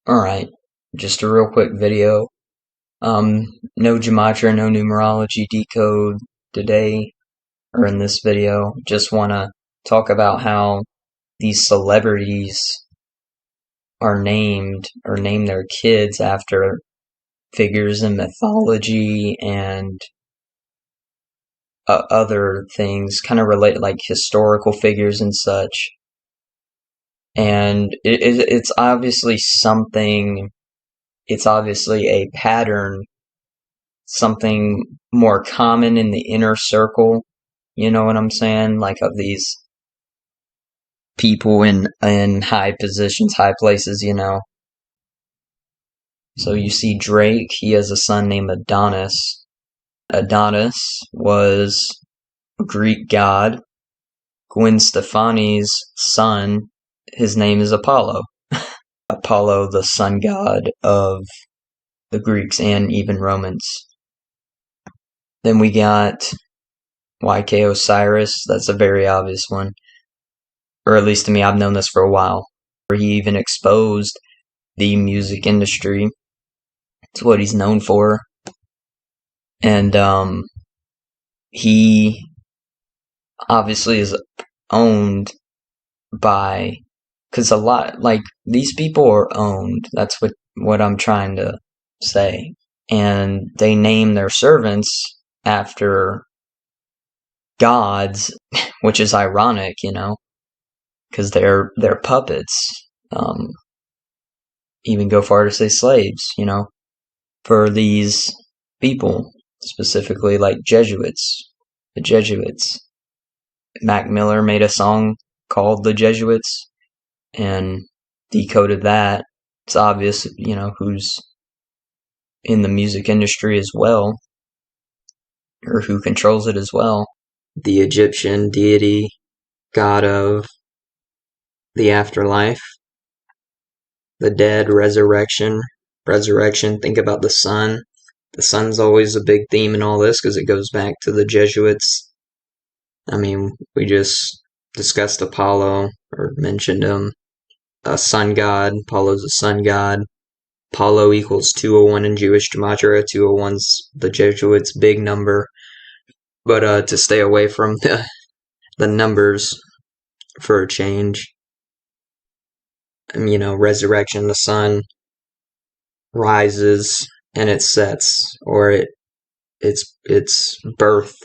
Alright, just a real quick video. No gematria, no numerology decode today, or in this video. Just want to talk about how these celebrities are named, or name their kids after figures in mythology and other things, kind of related, like historical figures and such. And it's obviously something, it's obviously a pattern, something more common in the inner circle, you know what I'm saying? Like of these people in high positions, high places, you know. So you see Drake, he has a son named Adonis. Adonis was a Greek god. Gwen Stefani's son, his name is Apollo. Apollo, the sun god of the Greeks and even Romans. Then we got YK Osiris, that's a very obvious one. Or at least to me, I've known this for a while. He even exposed the music industry. It's what he's known for. And he obviously is owned by, because a lot, like, these people are owned. That's what I'm trying to say. And they name their servants after gods, which is ironic, you know, because they're puppets. Even go far to say slaves, you know, for these people, specifically like Jesuits, the Jesuits. Mac Miller made a song called The Jesuits and decoded that. It's obvious, you know, who's in the music industry as well, or who controls it as well. The Egyptian deity, god of the afterlife, the dead, resurrection. Think about the sun. The sun's always a big theme in all this because it goes back to the Jesuits. I mean, we just discussed Apollo, or mentioned him. A sun god. Apollo's a sun god. Apollo equals 201 in Jewish gematria. 201's the Jesuits' big number. But to stay away from the numbers for a change. You know, resurrection, the sun rises and it sets, or it's birth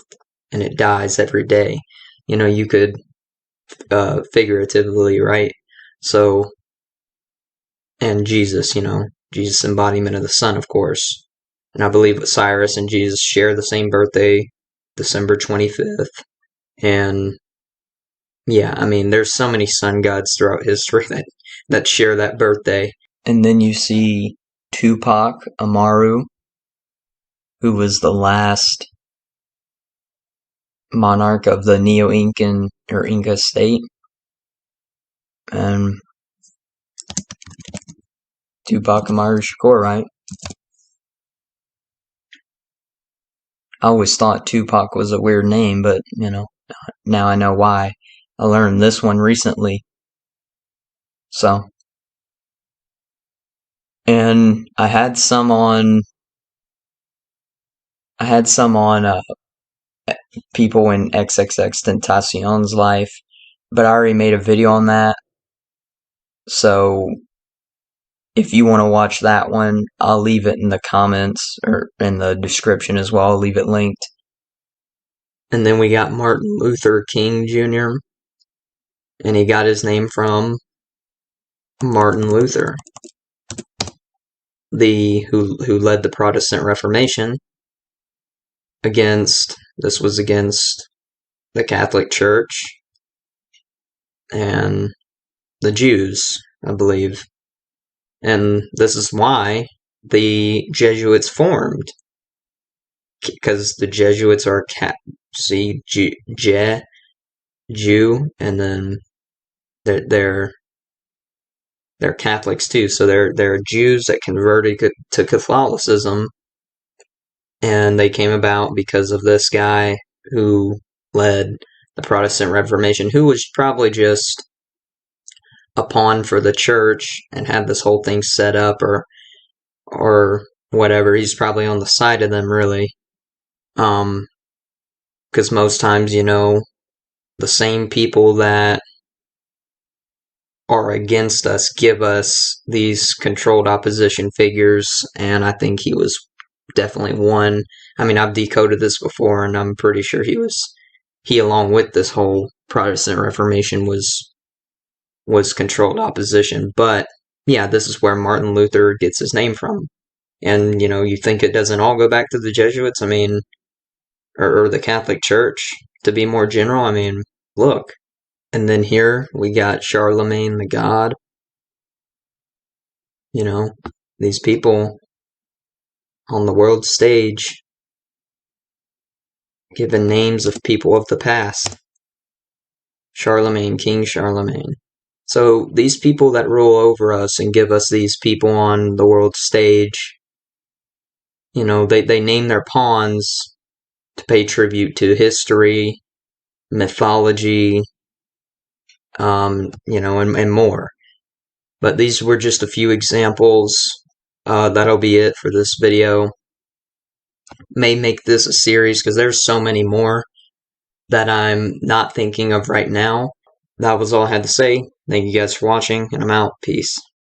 and it dies every day. You know, you could figuratively, right? So, and Jesus, you know, Jesus embodiment of the sun, of course. And I believe Osiris and Jesus share the same birthday, December 25th. And yeah, I mean, there's so many sun gods throughout history that share that birthday. And then you see Tupac Amaru, who was the last monarch of the Neo-Incan or Inca state. And Tupac Amaru Shakur, right? I always thought Tupac was a weird name, but, you know, now I know why. I learned this one recently. So. And I had some on people in XXXTentacion's life, but I already made a video on that. So if you want to watch that one, I'll leave it in the comments or in the description as well. I'll leave it linked. And then we got Martin Luther King Jr. And he got his name from Martin Luther, who led the Protestant Reformation against the Catholic Church and the Jews, I believe. And this is why the Jesuits formed, because the Jesuits are Jew, and then they're Catholics too. So they're Jews that converted to Catholicism, and they came about because of this guy who led the Protestant Reformation, who was probably just a pawn for the church and had this whole thing set up, or whatever. He's probably on the side of them, really. Because most times, the same people that are against us give us these controlled opposition figures, and I think he was definitely one. I mean, I've decoded this before, and I'm pretty sure he along with this whole Protestant Reformation was controlled opposition. But yeah, this is where Martin Luther gets his name from. And you think it doesn't all go back to the Jesuits? I mean, or the Catholic Church, to be more general. I mean, look. And then here we got Charlemagne the God. These people on the world stage given names of people of the past. Charlemagne, King Charlemagne. So these people that rule over us and give us these people on the world stage, they name their pawns to pay tribute to history, mythology, and more. But these were just a few examples. That'll be it for this video. May make this a series because there's so many more that I'm not thinking of right now. That was all I had to say. Thank you guys for watching, and I'm out. Peace.